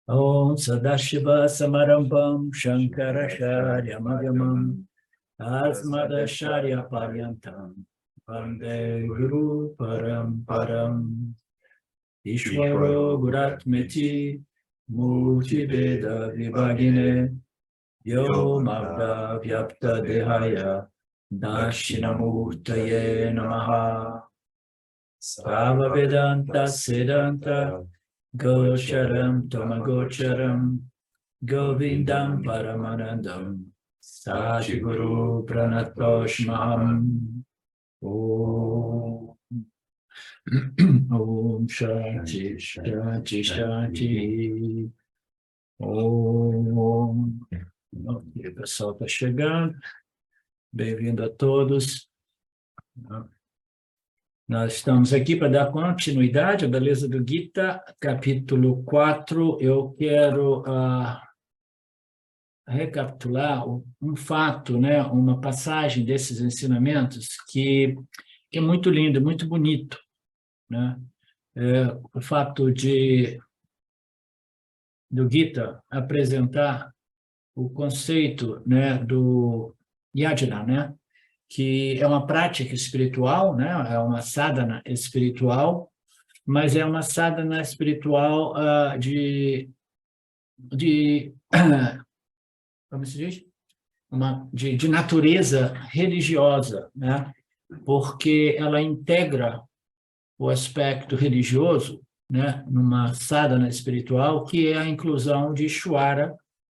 Om Sadashiva Samarambam Shankaracharya Madhyamam Asmadacharya Paryantam Vande Guru Paramparam Ishvaro Guratmeti Murti Veda Vibhagine Yom Abda Vyapta Dehaya Dashinamurtaye Namaha Sava Vedanta Siddhanta Gocharam Tamagocharam Govindam Paramanandam Satguru Pranatoshmaham Om Om Shanti Shanti Shanti Om. O pessoal está chegando. Bem-vindo a todos. Nós estamos aqui para dar continuidade à beleza do Gita, capítulo 4. Eu quero recapitular um fato, né? Uma passagem desses ensinamentos que é muito lindo, muito bonito, né? O fato do Gita apresentar o conceito, né, do yajna, né? Que é uma prática espiritual, né? É uma sadhana espiritual, mas é uma sadhana espiritual como se diz? De natureza religiosa, né? Porque ela integra o aspecto religioso, né? Numa sadhana espiritual, que é a inclusão de Ishvara,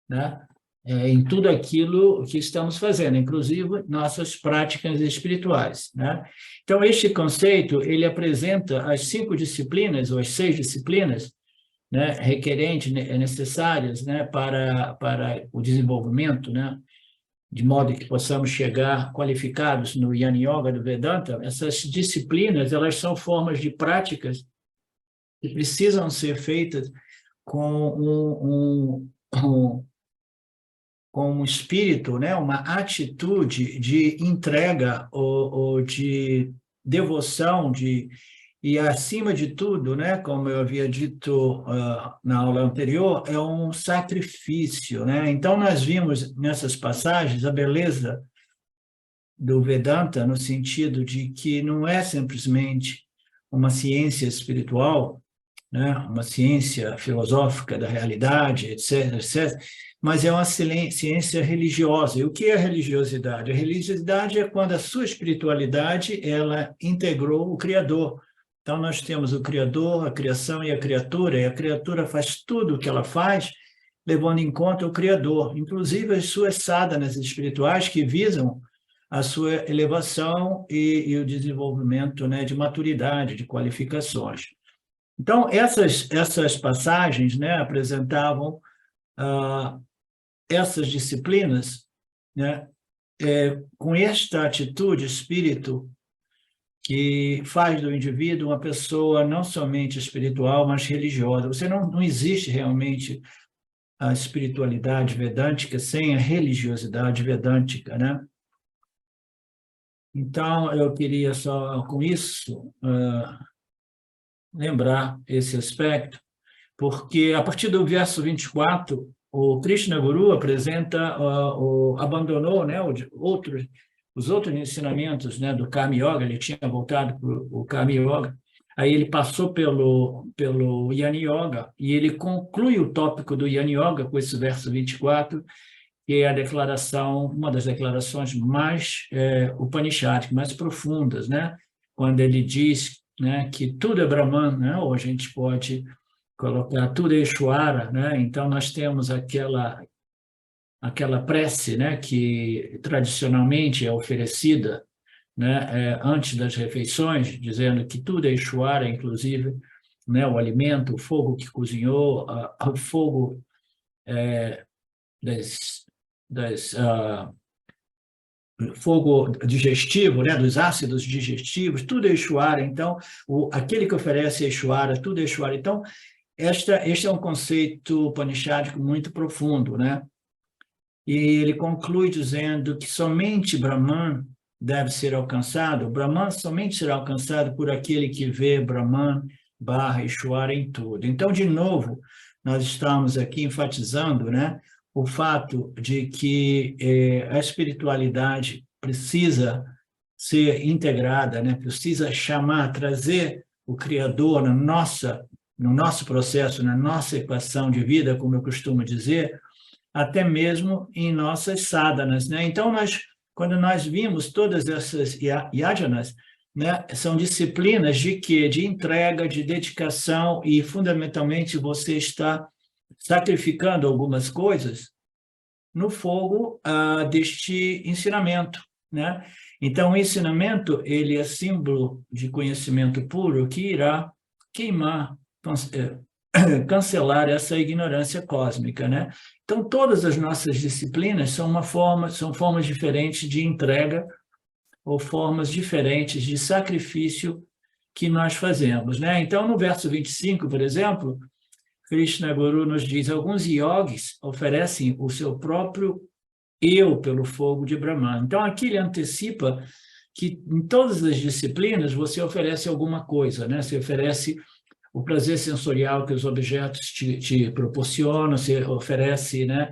né? Em tudo aquilo que estamos fazendo, inclusive nossas práticas espirituais, né? Então, este conceito, ele apresenta as 5 disciplinas, ou as 6 disciplinas, né, requerentes, necessárias, né, para o desenvolvimento, né, de modo que possamos chegar qualificados no Jnana Yoga do Vedanta. Essas disciplinas, elas são formas de práticas que precisam ser feitas com um espírito, né, uma atitude de entrega ou de devoção, e acima de tudo, né, como eu havia dito na aula anterior, é um sacrifício, né? Então nós vimos nessas passagens a beleza do Vedanta no sentido de que não é simplesmente uma ciência espiritual, né, uma ciência filosófica da realidade, etc., etc., mas é uma ciência religiosa. E o que é a religiosidade? A religiosidade é quando a sua espiritualidade ela integrou o Criador. Então, nós temos o Criador, a criação e a criatura faz tudo o que ela faz, levando em conta o Criador, inclusive as suas sadhanas espirituais que visam a sua elevação e o desenvolvimento, né, de maturidade, de qualificações. Então, essas passagens, né, apresentavam essas disciplinas, né, com esta atitude, espírito, que faz do indivíduo uma pessoa não somente espiritual, mas religiosa. Não existe realmente a espiritualidade vedântica sem a religiosidade vedântica, né? Então, eu queria só, com isso, lembrar esse aspecto, porque a partir do verso 24, o Krishna Guru abandonou, né, os outros ensinamentos, né, do Karma Yoga. Ele tinha voltado para o Karma Yoga, aí ele passou pelo Jnana Yoga, e ele conclui o tópico do Jnana Yoga com esse verso 24, que é a declaração, uma das declarações mais upanishádicas, mais profundas, né, quando ele diz, né, que tudo é Brahman, né, ou a gente pode colocar tudo é Ishvara, né? Então nós temos aquela prece, né, que tradicionalmente é oferecida, né, antes das refeições, dizendo que tudo é Ishvara, inclusive, né, o alimento, o fogo que cozinhou, o fogo fogo digestivo, né, dos ácidos digestivos, tudo é Ishvara. Então, aquele que oferece é Ishvara, tudo é Ishvara. Então, este é um conceito upanishádico muito profundo, né? E ele conclui dizendo que somente Brahman deve ser alcançado. Brahman somente será alcançado por aquele que vê Brahman / Ishvara em tudo. Então, de novo, nós estamos aqui enfatizando, né, o fato de que a espiritualidade precisa ser integrada, né, precisa chamar, trazer o Criador no nosso processo, na nossa equação de vida, como eu costumo dizer, até mesmo em nossas sadhanas, né? Então, quando nós vimos todas essas yajanas, né, são disciplinas de quê? De entrega, de dedicação e, fundamentalmente, você está sacrificando algumas coisas no fogo deste ensinamento, né? Então, o ensinamento, ele é símbolo de conhecimento puro que irá queimar, cancelar essa ignorância cósmica, né? Então, todas as nossas disciplinas são formas diferentes de entrega ou formas diferentes de sacrifício que nós fazemos, né? Então, no verso 25, por exemplo, Krishna Guru nos diz: alguns yogis oferecem o seu próprio eu pelo fogo de Brahman. Então, aqui ele antecipa que em todas as disciplinas você oferece alguma coisa, né? Você oferece o prazer sensorial que os objetos te proporcionam, você oferece, né,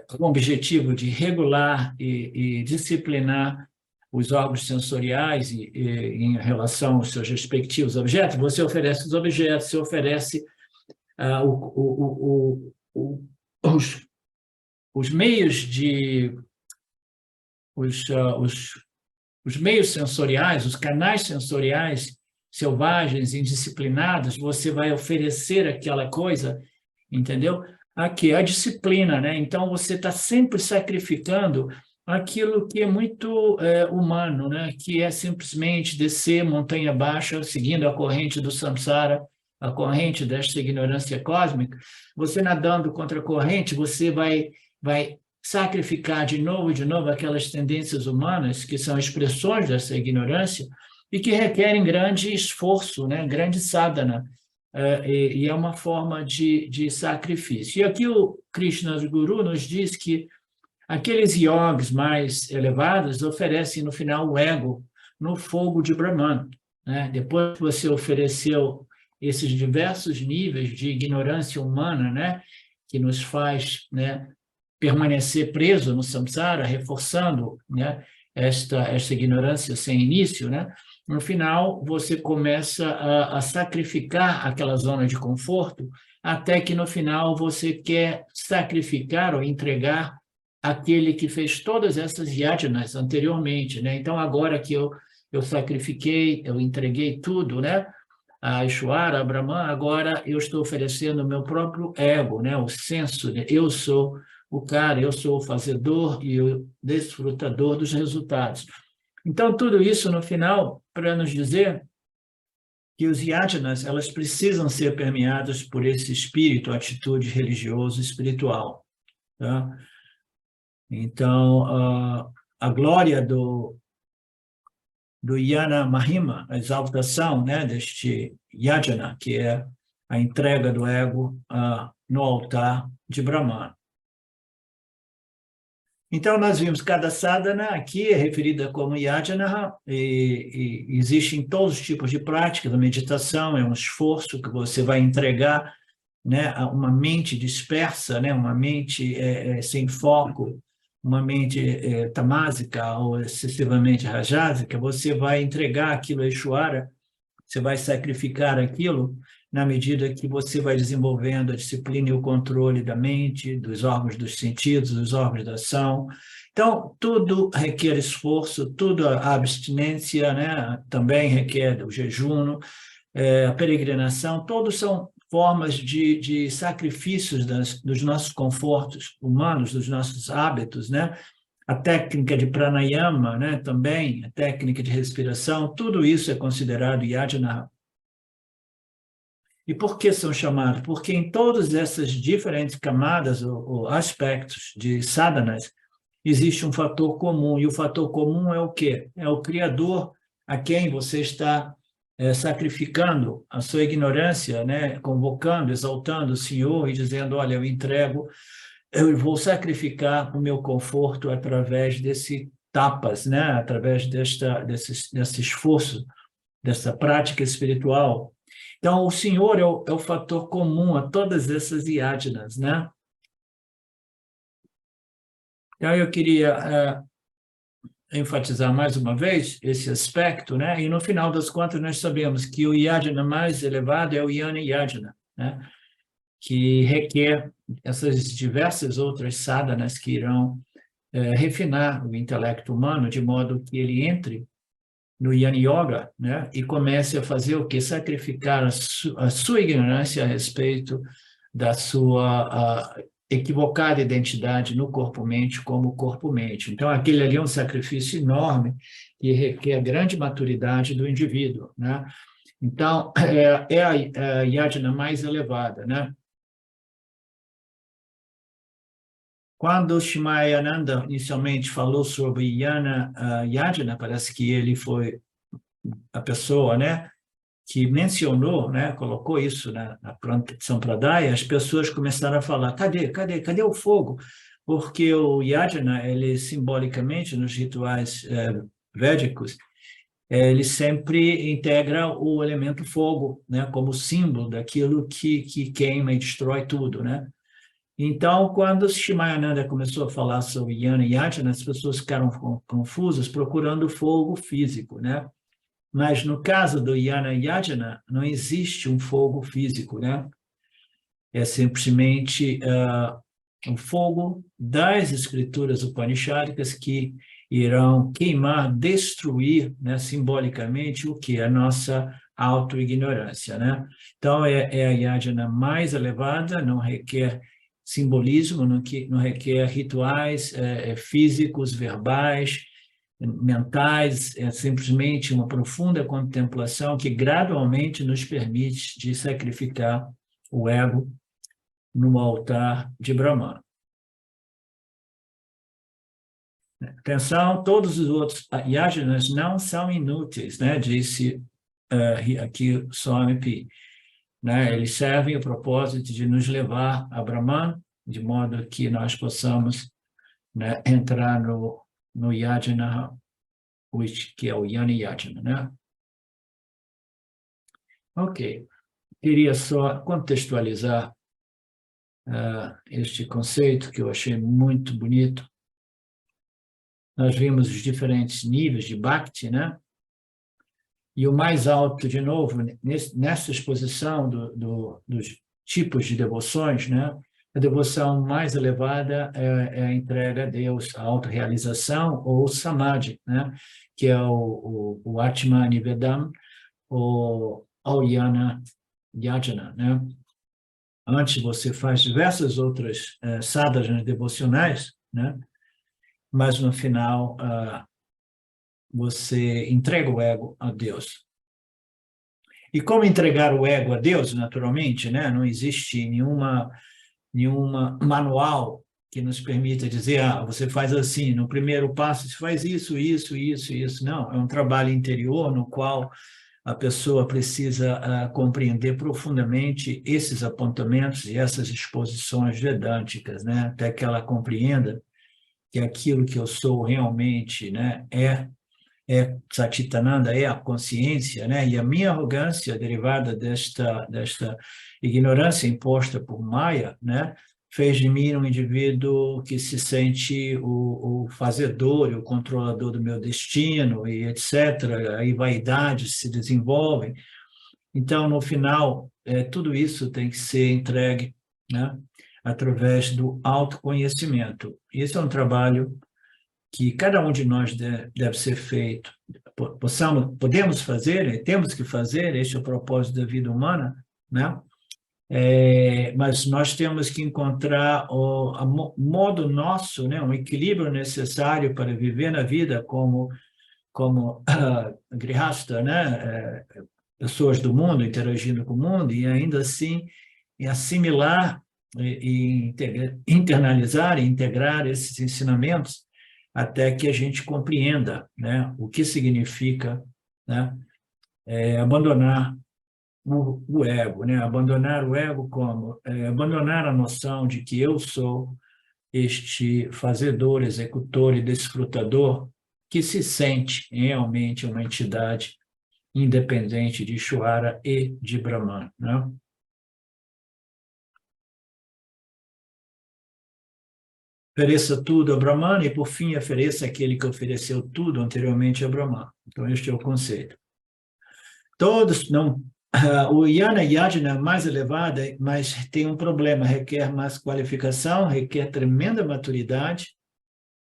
com o objetivo de regular e disciplinar os órgãos sensoriais em relação aos seus respectivos objetos, você oferece os objetos, você oferece os meios os meios sensoriais, os canais sensoriais selvagens, indisciplinados, você vai oferecer aquela coisa, entendeu? Aqui é a disciplina, né? Então, você está sempre sacrificando aquilo que é muito humano, né? Que é simplesmente descer montanha abaixo, seguindo a corrente do samsara, a corrente desta ignorância cósmica. Você nadando contra a corrente, você vai sacrificar de novo aquelas tendências humanas que são expressões dessa ignorância e que requerem grande esforço, né? Grande sadhana, e é uma forma de sacrifício. E aqui o Krishna Guru nos diz que aqueles yogis mais elevados oferecem no final o ego no fogo de Brahman, né? Depois que você ofereceu esses diversos níveis de ignorância humana, né, que nos faz, né, permanecer preso no samsara, reforçando, né, esta ignorância sem início, né? No final, você começa a sacrificar aquela zona de conforto, até que no final você quer sacrificar ou entregar aquele que fez todas essas yajanas anteriormente, né? Então, agora que eu sacrifiquei, eu entreguei tudo, né, a Ishvara, a Brahman, agora eu estou oferecendo o meu próprio ego, né, o senso de eu sou o cara, eu sou o fazedor e o desfrutador dos resultados. Então, tudo isso, no final, para nos dizer que os yajanas, elas precisam ser permeadas por esse espírito, atitude religioso espiritual, tá? Então, a glória do Yana Mahima, a exaltação, né, deste yajana, que é a entrega do ego no altar de Brahman. Então, nós vimos cada sadhana aqui é referida como yajana, e existe em todos os tipos de práticas. A meditação é um esforço que você vai entregar, né, a uma mente dispersa, né, uma mente sem foco, uma mente tamásica ou excessivamente rajásica. Você vai entregar aquilo a Ishvara, você vai sacrificar aquilo na medida que você vai desenvolvendo a disciplina e o controle da mente, dos órgãos dos sentidos, dos órgãos da ação. Então, tudo requer esforço, tudo a abstinência, né, também requer o jejum, a peregrinação, todos são formas de sacrifícios dos nossos confortos humanos, dos nossos hábitos, né? A técnica de pranayama, né, também, a técnica de respiração, tudo isso é considerado yajana. E por que são chamados? Porque em todas essas diferentes camadas ou aspectos de sadhanas, existe um fator comum, e o fator comum é o quê? É o Criador a quem você está sacrificando a sua ignorância, né? Convocando, exaltando o Senhor e dizendo, olha, eu vou sacrificar o meu conforto através desse tapas, né? Através desse esforço, dessa prática espiritual. Então, o Senhor é o fator comum a todas essas yajnas, né? Então, eu queria enfatizar mais uma vez esse aspecto, né? E no final das contas nós sabemos que o yajna mais elevado é o yana yajna, né? Que requer essas diversas outras sadhanas que irão refinar o intelecto humano de modo que ele entre no Yana Yoga, né? E comece a fazer o quê? Sacrificar a sua ignorância a respeito da sua equivocada identidade no corpo-mente como corpo-mente. Então, aquele ali é um sacrifício enorme que requer grande maturidade do indivíduo, né? Então, é a yajna mais elevada, né? Quando Shimayananda inicialmente falou sobre Yajna, parece que ele foi a pessoa, né, que mencionou, né, colocou isso na Sampradaya, as pessoas começaram a falar, cadê o fogo? Porque o Yajna, ele simbolicamente, nos rituais védicos, ele sempre integra o elemento fogo, né, como símbolo daquilo que queima e destrói tudo, né? Então, quando Shimayananda começou a falar sobre Yana e Yajna, as pessoas ficaram confusas procurando fogo físico, né? Mas no caso do Yana e Yajna, não existe um fogo físico, né? É simplesmente um fogo das escrituras upanishádicas que irão queimar, destruir, né, simbolicamente, o que? A nossa autoignorância, né? Então, é a yajna mais elevada, não requer simbolismo, não requer rituais físicos, verbais, mentais, é simplesmente uma profunda contemplação que gradualmente nos permite de sacrificar o ego no altar de Brahma. Atenção, todos os outros yajnas não são inúteis, né? Disse aqui Swami Pi. Né? Eles servem o propósito de nos levar a Brahman, de modo que nós possamos, né, entrar no yajna, que é o yana yajna, né? Ok. Queria só contextualizar este conceito que eu achei muito bonito. Nós vimos os diferentes níveis de Bhakti, né? E o mais alto, de novo, nessa exposição dos tipos de devoções, né? A devoção mais elevada é a entrega a Deus, a autorrealização ou o Samadhi, né? Que é o Atma Nivedam, ou Auyana Yajna, né? Antes você faz diversas outras sadhanas devocionais, né? Mas no final você entrega o ego a Deus. E como entregar o ego a Deus, naturalmente, né? Não existe nenhuma manual que nos permita dizer, você faz assim, no primeiro passo você faz isso, isso, isso, isso. Não, é um trabalho interior no qual a pessoa precisa compreender profundamente esses apontamentos e essas exposições vedânticas, né? Até que ela compreenda que aquilo que eu sou realmente, né, é Satchitananda, é a consciência, né? E a minha arrogância derivada desta ignorância imposta por Maya, né, fez de mim um indivíduo que se sente o fazedor e o controlador do meu destino, e etc. Aí vaidades se desenvolvem. Então, no final, tudo isso tem que ser entregue, né, através do autoconhecimento. Esse é um trabalho que cada um de nós deve ser feito. Podemos fazer, temos que fazer, este é o propósito da vida humana, né? Mas nós temos que encontrar o modo nosso, né? Um equilíbrio necessário para viver na vida como grihasta, né? Pessoas do mundo interagindo com o mundo, e ainda assim assimilar e internalizar e integrar esses ensinamentos até que a gente compreenda, né, o que significa, né, abandonar o ego, né? Abandonar o ego como? Abandonar a noção de que eu sou este fazedor, executor e desfrutador que se sente realmente uma entidade independente de Ishvara e de Brahman, né? Ofereça tudo a Brahman e, por fim, ofereça aquele que ofereceu tudo anteriormente a Brahman. Então, este é o conceito. Todos não... o Yana Yajna é mais elevado, mas tem um problema, requer mais qualificação, requer tremenda maturidade,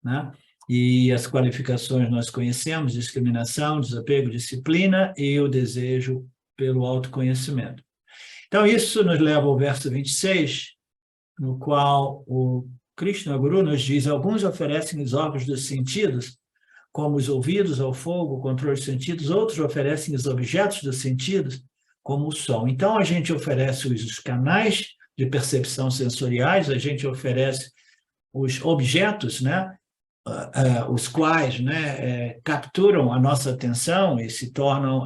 né? E as qualificações nós conhecemos: discriminação, desapego, disciplina e o desejo pelo autoconhecimento. Então, isso nos leva ao verso 26, no qual o Krishna Guru nos diz: alguns oferecem os órgãos dos sentidos, como os ouvidos ao fogo, o controle dos sentidos, outros oferecem os objetos dos sentidos, como o som. Então, a gente oferece os canais de percepção sensoriais, a gente oferece os objetos, né, os quais, né, capturam a nossa atenção e se tornam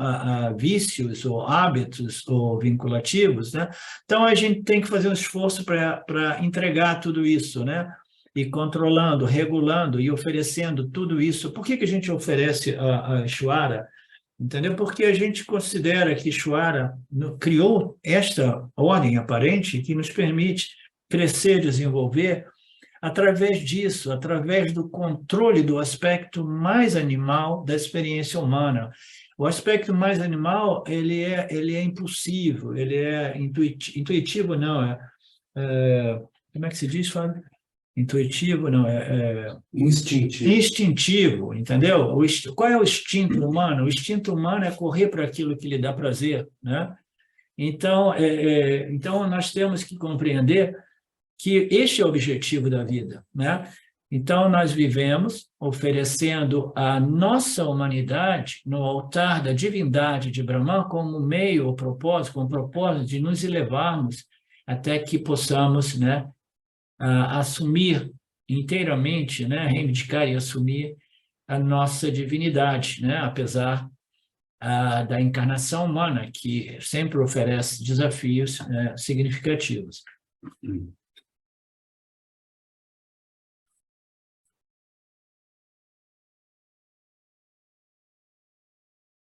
vícios ou hábitos ou vinculativos, né? Então, a gente tem que fazer um esforço para entregar tudo isso, né? E controlando, regulando e oferecendo tudo isso. Por que a gente oferece a Ishvara? Entendeu? Porque a gente considera que Ishvara criou esta ordem aparente que nos permite crescer, desenvolver, através disso, através do controle do aspecto mais animal da experiência humana. O aspecto mais animal, ele é impulsivo, ele é intuitivo, não, como é que se diz, Fábio? Intuitivo, não, Instintivo. Instintivo, entendeu? Qual é o instinto humano? O instinto humano é correr para aquilo que lhe dá prazer, né? Então, então nós temos que compreender que este é o objetivo da vida, né? Então, nós vivemos oferecendo a nossa humanidade no altar da divindade de Brahman como meio ou propósito, com o propósito de nos elevarmos até que possamos, né, assumir inteiramente, né, reivindicar e assumir a nossa divinidade, né, apesar da encarnação humana, que sempre oferece desafios significativos.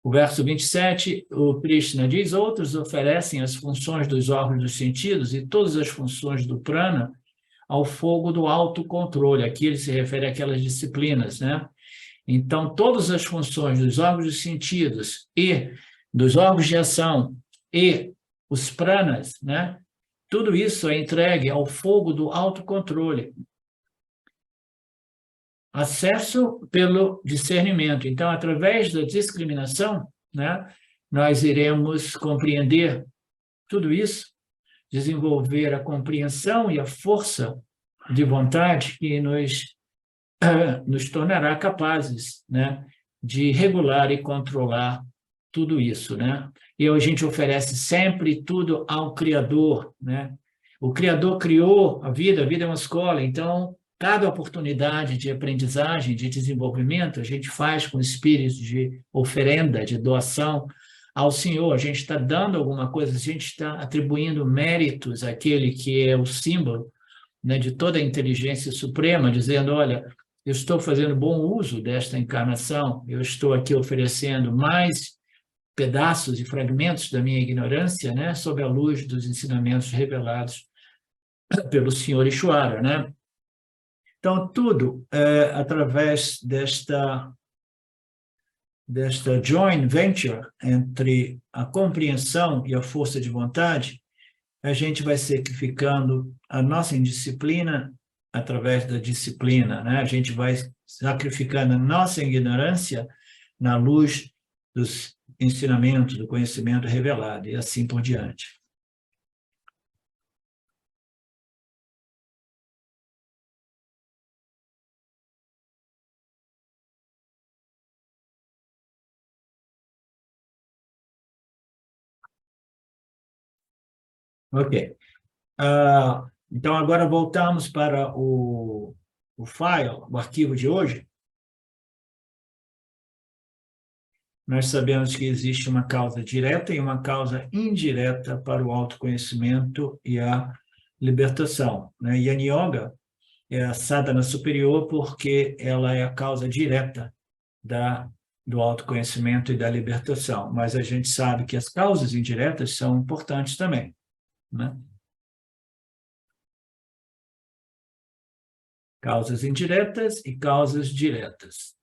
O verso 27, o Krishna diz: outros oferecem as funções dos órgãos dos sentidos e todas as funções do prana ao fogo do autocontrole. Aqui ele se refere àquelas disciplinas, né? Então, todas as funções dos órgãos dos sentidos e dos órgãos de ação e os pranas, né? Tudo isso é entregue ao fogo do autocontrole. Acesso pelo discernimento. Então, através da discriminação, né, nós iremos compreender tudo isso, desenvolver a compreensão e a força de vontade que nos tornará capazes, né, de regular e controlar tudo isso, né? E a gente oferece sempre tudo ao Criador, né? O Criador criou a vida é uma escola, então cada oportunidade de aprendizagem, de desenvolvimento, a gente faz com espírito de oferenda, de doação ao Senhor. A gente está dando alguma coisa, a gente está atribuindo méritos àquele que é o símbolo, né, de toda a inteligência suprema, dizendo: olha, eu estou fazendo bom uso desta encarnação, eu estou aqui oferecendo mais pedaços e fragmentos da minha ignorância, né, sob a luz dos ensinamentos revelados pelo Senhor Ishvara, né? Então, tudo através desta joint venture entre a compreensão e a força de vontade, a gente vai sacrificando a nossa indisciplina através da disciplina, né? A gente vai sacrificando a nossa ignorância na luz dos ensinamentos, do conhecimento revelado, e assim por diante. Ok. Então, agora voltamos para o file, o arquivo de hoje. Nós sabemos que existe uma causa direta e uma causa indireta para o autoconhecimento e a libertação, né? E a Yoga é a sadhana superior porque ela é a causa direta da do autoconhecimento e da libertação, mas a gente sabe que as causas indiretas são importantes também, né? Causas indiretas e causas diretas.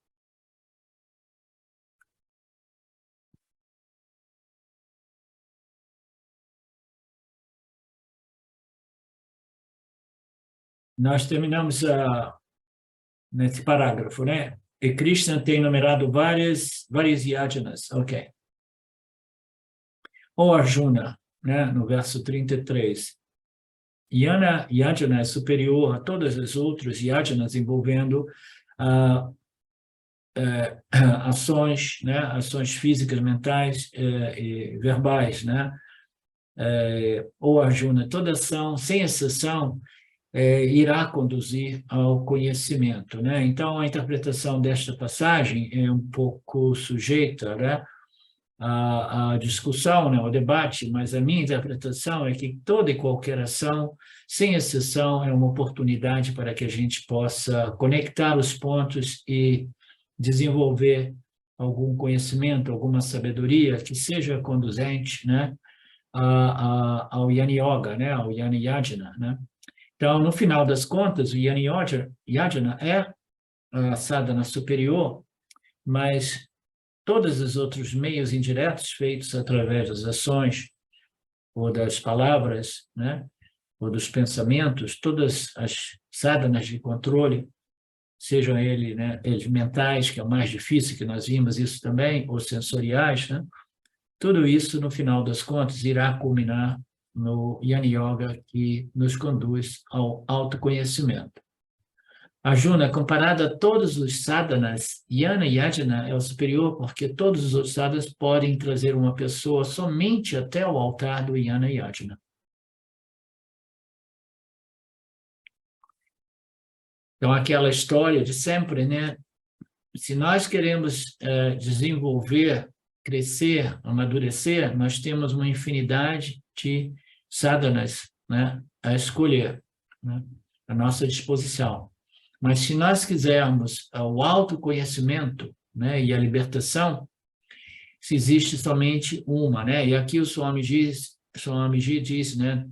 Nós terminamos nesse parágrafo, né? E Krishna tem enumerado várias yajanas, ok. Ou Arjuna, né? No verso 33. Yajana é superior a todas as outras yajanas envolvendo ações, né? Ações físicas, mentais e verbais, né? Ou Arjuna, toda ação, sem exceção, irá conduzir ao conhecimento, né? Então, a interpretação desta passagem é um pouco sujeita, né, à discussão, né, ao debate, mas a minha interpretação é que toda e qualquer ação, sem exceção, é uma oportunidade para que a gente possa conectar os pontos e desenvolver algum conhecimento, alguma sabedoria que seja conduzente, né, ao Yana Yoga, né, ao Yana Yajna, né? Então, no final das contas, o Yana Yajna é a sadhana superior, mas todos os outros meios indiretos feitos através das ações ou das palavras, né, ou dos pensamentos, todas as sadhanas de controle, sejam eles, né, eles mentais, que é o mais difícil, que nós vimos isso também, ou sensoriais, né, tudo isso, no final das contas, irá culminar no Yana Yoga, que nos conduz ao autoconhecimento. Arjuna, comparado a todos os sadhanas, Yana Yajna é o superior porque todos os outros sadhanas podem trazer uma pessoa somente até o altar do Yana Yajna. Então, aquela história de sempre, né? Se nós queremos desenvolver, crescer, amadurecer, nós temos uma infinidade de sadhanas, né, a escolher, né, à nossa disposição. Mas se nós quisermos o autoconhecimento, né, e a libertação, se existe somente uma, né? E aqui o Swamiji diz, né?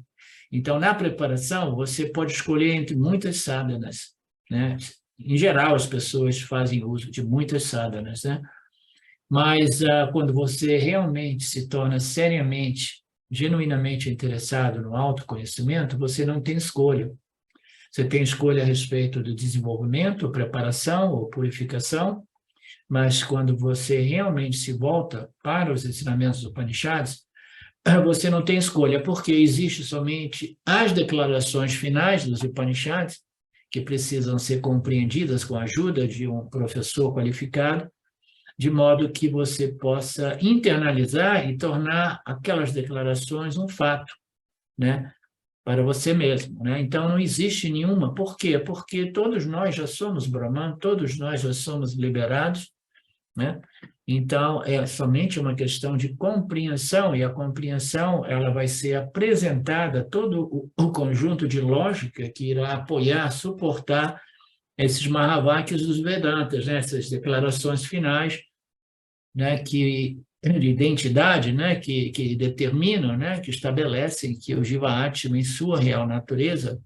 Então, na preparação, você pode escolher entre muitas sadhanas, né? Em geral, as pessoas fazem uso de muitas sadhanas, né? Mas quando você realmente se torna seriamente, genuinamente interessado no autoconhecimento, você não tem escolha. Você tem escolha a respeito do desenvolvimento, preparação ou purificação, mas quando você realmente se volta para os ensinamentos do Upanishads, você não tem escolha, porque existe somente as declarações finais dos Upanishads, que precisam ser compreendidas com a ajuda de um professor qualificado, de modo que você possa internalizar e tornar aquelas declarações um fato, né, para você mesmo, né? Então, não existe nenhuma. Por quê? Porque todos nós já somos Brahman, todos nós já somos liberados, né? Então, é somente uma questão de compreensão, e a compreensão ela vai ser apresentada, todo o conjunto de lógica que irá apoiar, suportar esses Mahavakyas dos Vedantas, né? Essas declarações finais, né? de identidade, né? que determinam, né? Que estabelecem que o Jiva-Atma, em sua real natureza,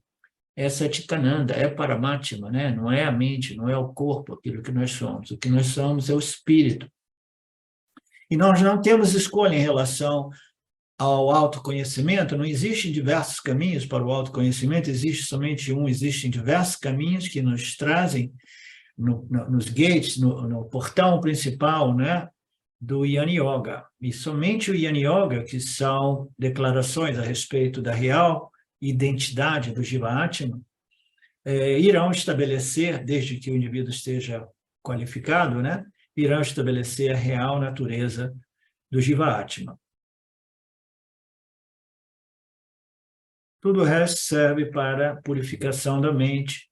é Satchitananda, é Paramatma, né? Não é a mente, não é o corpo, aquilo que nós somos. O que nós somos é o espírito. E nós não temos escolha em relação ao autoconhecimento, não existem diversos caminhos para o autoconhecimento, existe somente um, existem diversos caminhos que nos trazem nos gates, no portão principal, né, do Yana Yoga. E somente o Yana Yoga, que são declarações a respeito da real identidade do Jiva-Atma, irão estabelecer, desde que o indivíduo esteja qualificado, né, irão estabelecer a real natureza do Jiva-Atma. Tudo o resto serve para a purificação da mente.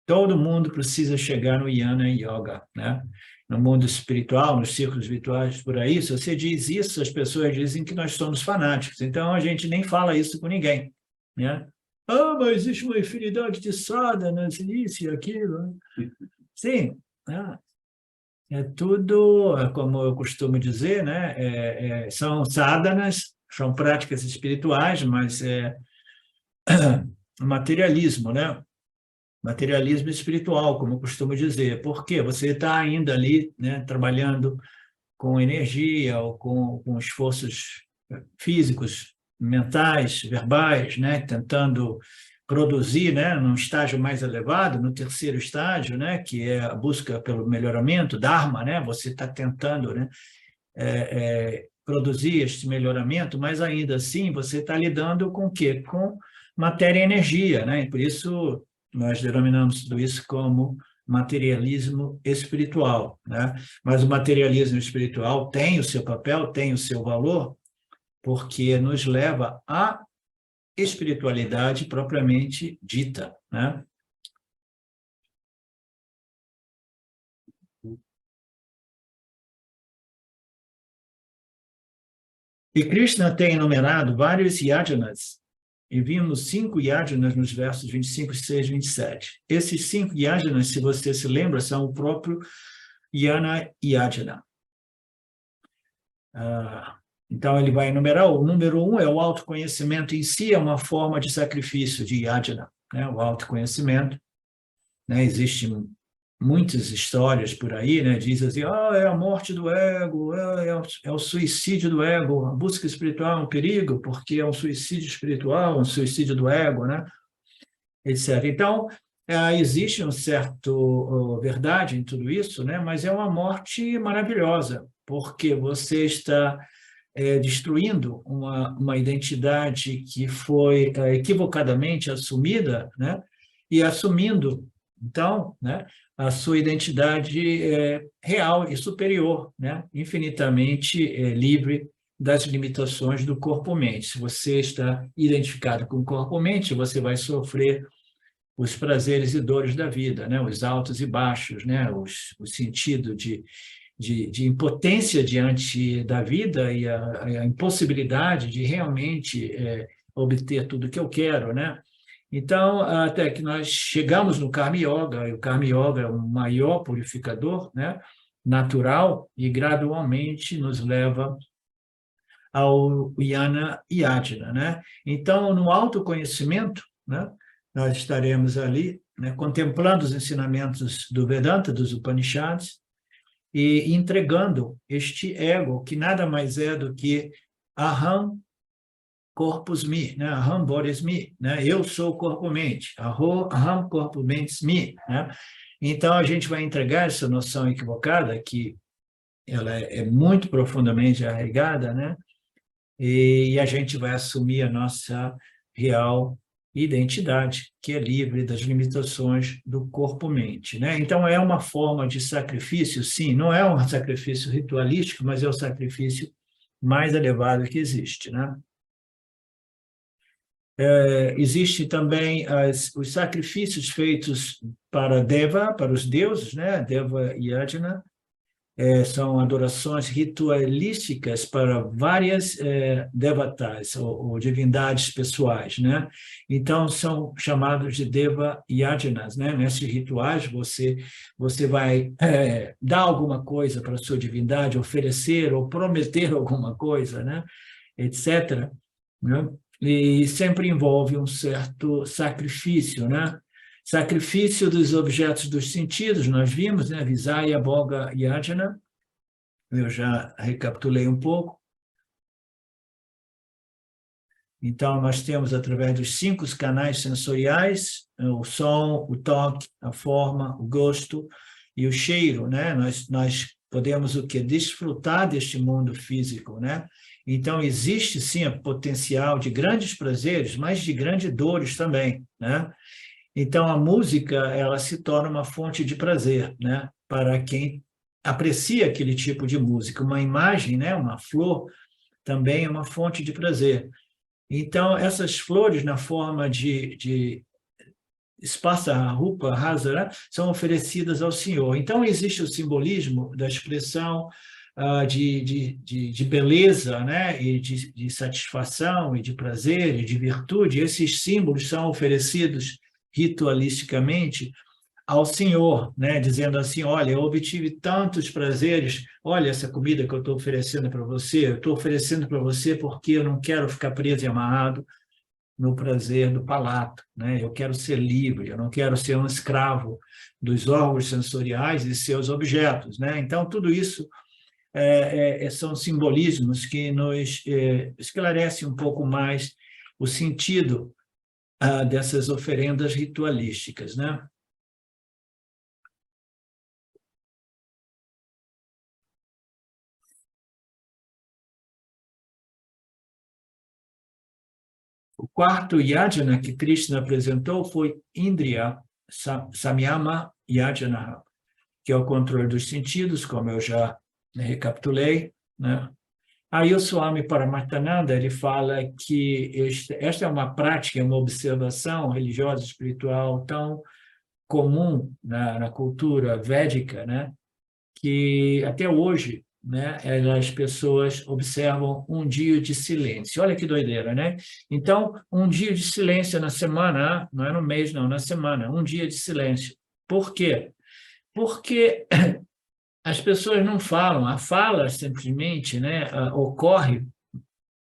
Todo mundo precisa chegar no Yana Yoga, né? No mundo espiritual, nos círculos virtuais, por aí, se você diz isso, as pessoas dizem que nós somos fanáticos. Então, a gente nem fala isso com ninguém, né? Ah, mas existe uma infinidade de sadhanas, isso e aquilo. Sim, né? É tudo, como eu costumo dizer, né? São sadhanas, são práticas espirituais, mas é materialismo, né? Materialismo espiritual, como eu costumo dizer. Por quê? Você está ainda ali, né, trabalhando com energia ou com esforços físicos, mentais, verbais, né, tentando produzir, né, num estágio mais elevado, no terceiro estágio, né, que é a busca pelo melhoramento, Dharma, né, você está tentando, né, produzir este melhoramento, mas ainda assim você está lidando com o quê? Com matéria e energia, né? E por isso nós denominamos tudo isso como materialismo espiritual, né? Mas o materialismo espiritual tem o seu papel, tem o seu valor, porque nos leva à espiritualidade propriamente dita, né? E Krishna tem enumerado vários yajanas, e vimos 5 yajanas nos versos 25, 26 e 27. Esses 5 yajanas, se você se lembra, são o próprio Yana Yajana. Então, ele vai enumerar, o número 1 é o autoconhecimento em si, é uma forma de sacrifício de yajana, né? O autoconhecimento, né? Existem muitas histórias por aí, né? Diz assim, é a morte do ego, é o suicídio do ego, a busca espiritual é um perigo, porque é um suicídio espiritual, um suicídio do ego, né? Etc. Então, existe um certo verdade em tudo isso, né? Mas é uma morte maravilhosa, porque você está destruindo uma identidade que foi equivocadamente assumida, né? E assumindo, então, né, a sua identidade real e superior, né? Infinitamente livre das limitações do corpo-mente. Se você está identificado com o corpo-mente, você vai sofrer os prazeres e dores da vida, né? Os altos e baixos, né? O sentido de impotência diante da vida e a impossibilidade de realmente obter tudo que eu quero, né? Então, até que nós chegamos no Karma Yoga, e o Karma Yoga é o maior purificador, né? Natural, e gradualmente nos leva ao Jnana Yajna, né? Então, no autoconhecimento, né, nós estaremos ali, né, contemplando os ensinamentos do Vedanta, dos Upanishads, e entregando este ego, que nada mais é do que Aham corpus mi, né? Aham bodhis mi, né? Eu sou corpo-mente, Aham corpo-mentes mi, né? Então, a gente vai entregar essa noção equivocada, que ela é muito profundamente arraigada, né? E a gente vai assumir a nossa real identidade, que é livre das limitações do corpo-mente, né? Então, é uma forma de sacrifício, sim, não é um sacrifício ritualístico, mas é o sacrifício mais elevado que existe, né? Existe também os sacrifícios feitos para Deva, para os deuses, né? Deva Yajna, são adorações ritualísticas para várias devatas, ou divindades pessoais, né? Então, são chamados de Deva Yajanas, né? Nesses rituais, você vai dar alguma coisa para a sua divindade, oferecer ou prometer alguma coisa, né? Etc., né? E sempre envolve um certo sacrifício, né? Sacrifício dos objetos dos sentidos, nós vimos, né? Visaya, Bhoga, Yajna, eu já recapitulei um pouco. Então, nós temos, através dos 5 canais sensoriais, o som, o toque, a forma, o gosto e o cheiro, né? Nós podemos o quê? Desfrutar deste mundo físico, né? Então, existe, sim, o potencial de grandes prazeres, mas de grandes dores também, né? Então, a música, ela se torna uma fonte de prazer, né? Para quem aprecia aquele tipo de música. Uma imagem, né? Uma flor, também é uma fonte de prazer. Então, essas flores, na forma de Spasa, Rupa, Hasara, são oferecidas ao Senhor. Então, existe o simbolismo da expressão de beleza, né? E de satisfação, e de prazer, e de virtude. Esses símbolos são oferecidos ritualisticamente ao Senhor, né? Dizendo assim, olha, eu obtive tantos prazeres, olha essa comida que eu estou oferecendo para você, eu estou oferecendo para você porque eu não quero ficar preso e amarrado no prazer do palato, né? Eu quero ser livre, eu não quero ser um escravo dos órgãos sensoriais e seus objetos, né? Então, tudo isso são simbolismos que nos esclarecem um pouco mais o sentido dessas oferendas ritualísticas, né? O quarto yajna que Krishna apresentou foi Indriya Samyama Yajna, que é o controle dos sentidos, como eu já recapitulei, né? Aí o Swami Paramarthananda, ele fala que esta é uma prática, uma observação religiosa, espiritual tão comum na cultura védica, né? Que até hoje, né, as pessoas observam um dia de silêncio. Olha que doideira, né? Então, um dia de silêncio na semana, não é no mês, não, na semana, um dia de silêncio. Por quê? Porque as pessoas não falam, a fala simplesmente, né, ocorre,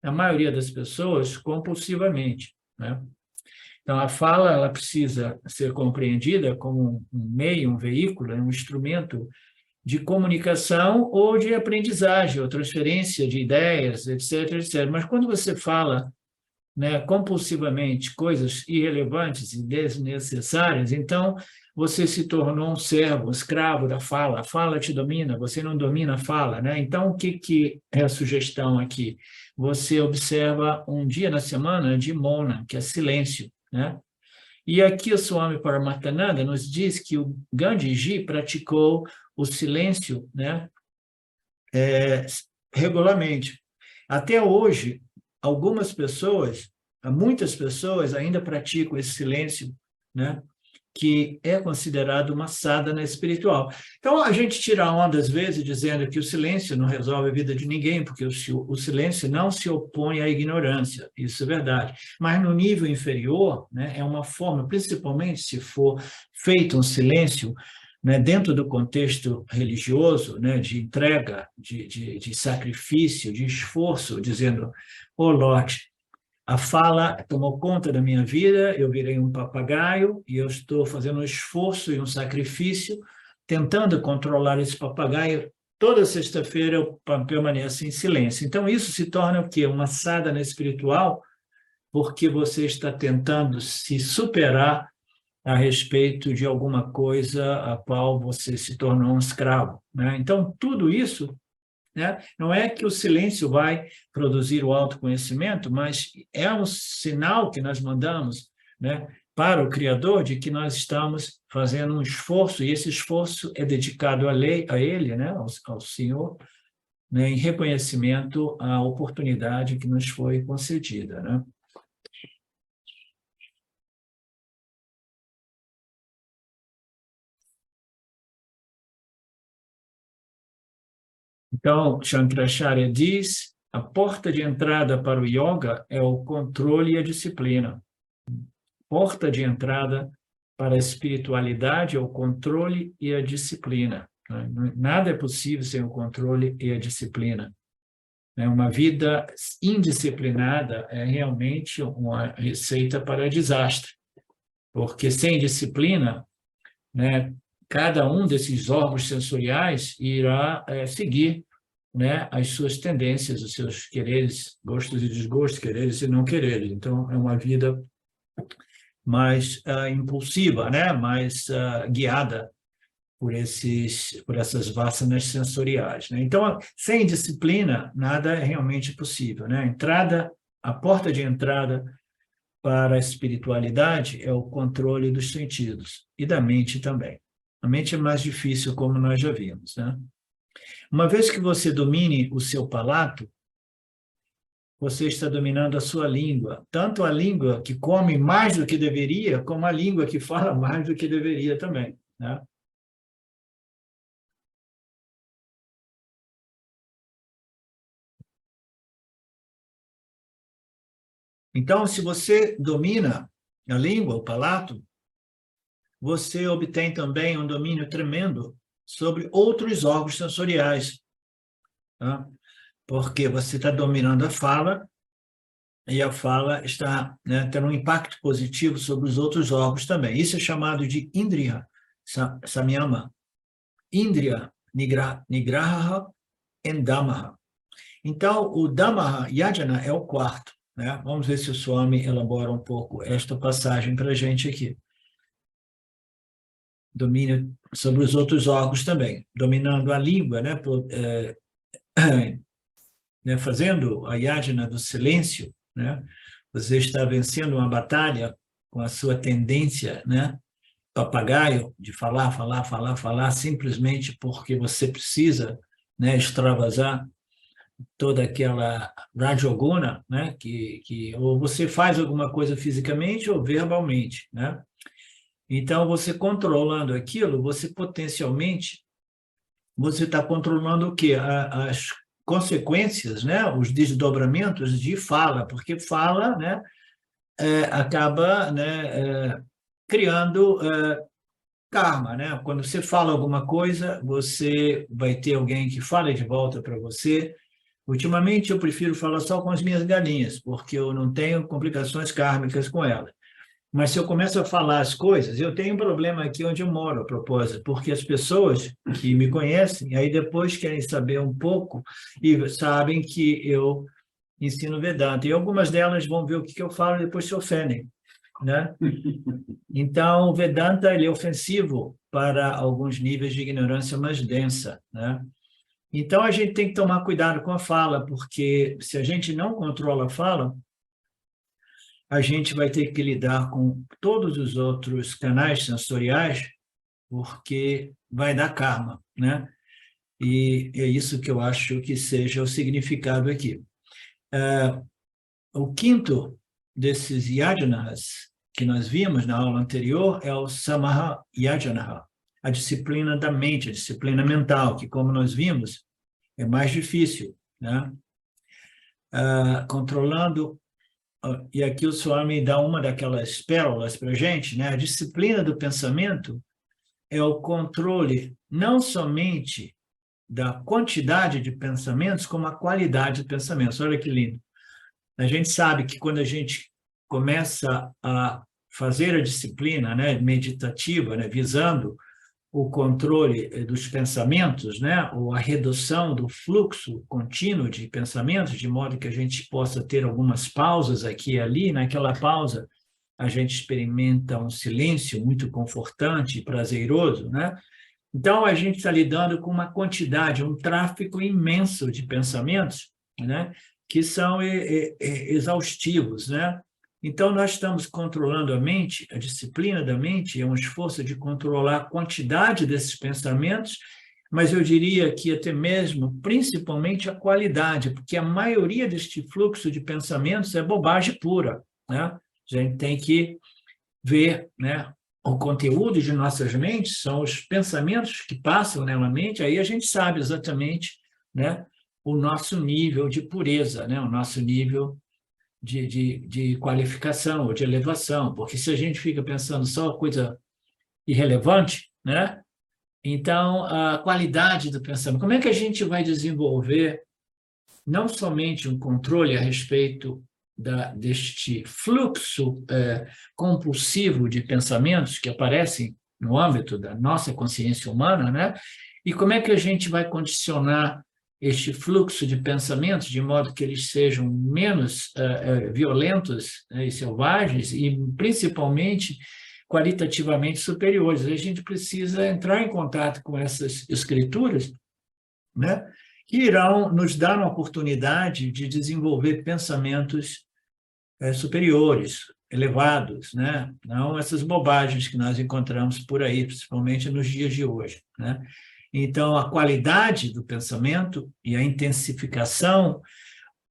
na maioria das pessoas, compulsivamente, né? Então, a fala ela precisa ser compreendida como um meio, um veículo, um instrumento de comunicação ou de aprendizagem, ou transferência de ideias, etc., etc. Mas quando você fala, né, compulsivamente coisas irrelevantes e desnecessárias, então você se tornou um servo, um escravo da fala. A fala te domina, você não domina a fala, né? Então, o que é a sugestão aqui? Você observa um dia na semana de Mona, que é silêncio, né? E aqui o Swami Paramarthananda nos diz que o Gandhiji praticou o silêncio, né, regularmente. Até hoje, muitas pessoas ainda praticam esse silêncio, né, que é considerado uma sadhana espiritual. Então, a gente tira onda, às vezes, dizendo que o silêncio não resolve a vida de ninguém, porque o silêncio não se opõe à ignorância, isso é verdade. Mas no nível inferior, né, é uma forma, principalmente se for feito um silêncio, né, dentro do contexto religioso, né, de entrega, de sacrifício, de esforço, dizendo, ô Lorde, a fala tomou conta da minha vida, eu virei um papagaio e eu estou fazendo um esforço e um sacrifício, tentando controlar esse papagaio. Toda sexta-feira eu permaneço em silêncio. Então, isso se torna o quê? Uma sadhana espiritual, porque você está tentando se superar a respeito de alguma coisa a qual você se tornou um escravo, né? Então, tudo isso, né? Não é que o silêncio vai produzir o autoconhecimento, mas é um sinal que nós mandamos, né, para o Criador de que nós estamos fazendo um esforço, e esse esforço é dedicado a ele, né, ao Senhor, né, em reconhecimento à oportunidade que nos foi concedida, né? Então, Shankaracharya diz, a porta de entrada para o yoga é o controle e a disciplina. Porta de entrada para a espiritualidade é o controle e a disciplina. Nada é possível sem o controle e a disciplina. Uma vida indisciplinada é realmente uma receita para desastre, porque sem disciplina, né, cada um desses órgãos sensoriais irá seguir, né, as suas tendências, os seus quereres, gostos e desgostos, quereres e não quereres. Então, é uma vida mais impulsiva, né, mais guiada por essas vasanas sensoriais, né? Então, sem disciplina, nada é realmente possível, né? A porta de entrada para a espiritualidade é o controle dos sentidos e da mente também. A mente é mais difícil, como nós já vimos, né? Uma vez que você domine o seu palato, você está dominando a sua língua, tanto a língua que come mais do que deveria, como a língua que fala mais do que deveria também, né? Então, se você domina a língua, o palato, você obtém também um domínio tremendo sobre outros órgãos sensoriais, tá? Porque você está dominando a fala, e a fala está, né, tendo um impacto positivo sobre os outros órgãos também. Isso é chamado de Indriya Samyama. Indriya Nigraha and Dhammaha. Então, o Dhammaha Yajna é o quarto, né? Vamos ver se o Swami elabora um pouco esta passagem para a gente aqui. Domínio sobre os outros órgãos também, dominando a língua, né? Né? Fazendo a Yajna do silêncio, né? Você está vencendo uma batalha com a sua tendência, né? Papagaio, de falar, falar, falar, falar, simplesmente porque você precisa, né, extravasar toda aquela rajoguna, né, que ou você faz alguma coisa fisicamente ou verbalmente, né? Então, você controlando aquilo, você potencialmente, você está controlando o quê? As consequências, né, os desdobramentos de fala, porque fala, né, acaba, né, criando karma, né? Quando você fala alguma coisa, você vai ter alguém que fala de volta para você. Ultimamente, eu prefiro falar só com as minhas galinhas, porque eu não tenho complicações kármicas com elas. Mas se eu começo a falar as coisas, eu tenho um problema aqui onde eu moro, a propósito, porque as pessoas que me conhecem, aí depois querem saber um pouco e sabem que eu ensino Vedanta. E algumas delas vão ver o que eu falo e depois se ofendem, né? Então, o Vedanta ele é ofensivo para alguns níveis de ignorância mais densa, né? Então, a gente tem que tomar cuidado com a fala, porque se a gente não controla a fala, a gente vai ter que lidar com todos os outros canais sensoriais, porque vai dar karma, né? E é isso que eu acho que seja o significado aqui. O quinto desses yajnas que nós vimos na aula anterior é o Samaha Yajna, a disciplina da mente, a disciplina mental, que, como nós vimos, é mais difícil, né? Controlando, e aqui o Swami dá uma daquelas pérolas para a gente, né? A disciplina do pensamento é o controle não somente da quantidade de pensamentos, como a qualidade de pensamentos. Olha que lindo. A gente sabe que quando a gente começa a fazer a disciplina, né, meditativa, né, visando o controle dos pensamentos, né, ou a redução do fluxo contínuo de pensamentos, de modo que a gente possa ter algumas pausas aqui e ali. Naquela pausa, a gente experimenta um silêncio muito confortante e prazeroso, né? Então, a gente está lidando com uma quantidade, um tráfego imenso de pensamentos, né, que são exaustivos, né? Então, nós estamos controlando a mente, a disciplina da mente é um esforço de controlar a quantidade desses pensamentos, mas eu diria que até mesmo, principalmente, a qualidade, porque a maioria deste fluxo de pensamentos é bobagem pura, né? A gente tem que ver, né, o conteúdo de nossas mentes, são os pensamentos que passam na mente, aí a gente sabe exatamente, né, o nosso nível de pureza, né, o nosso nível de qualificação ou de elevação, porque se a gente fica pensando só coisa irrelevante, né? Então, a qualidade do pensamento, como é que a gente vai desenvolver não somente um controle a respeito deste fluxo compulsivo de pensamentos que aparecem no âmbito da nossa consciência humana, né? E como é que a gente vai condicionar este fluxo de pensamentos de modo que eles sejam menos violentos, né, e selvagens e, principalmente, qualitativamente superiores. A gente precisa entrar em contato com essas escrituras, né, que irão nos dar uma oportunidade de desenvolver pensamentos superiores, elevados, né? Não essas bobagens que nós encontramos por aí, principalmente nos dias de hoje, né? Então, a qualidade do pensamento e a intensificação,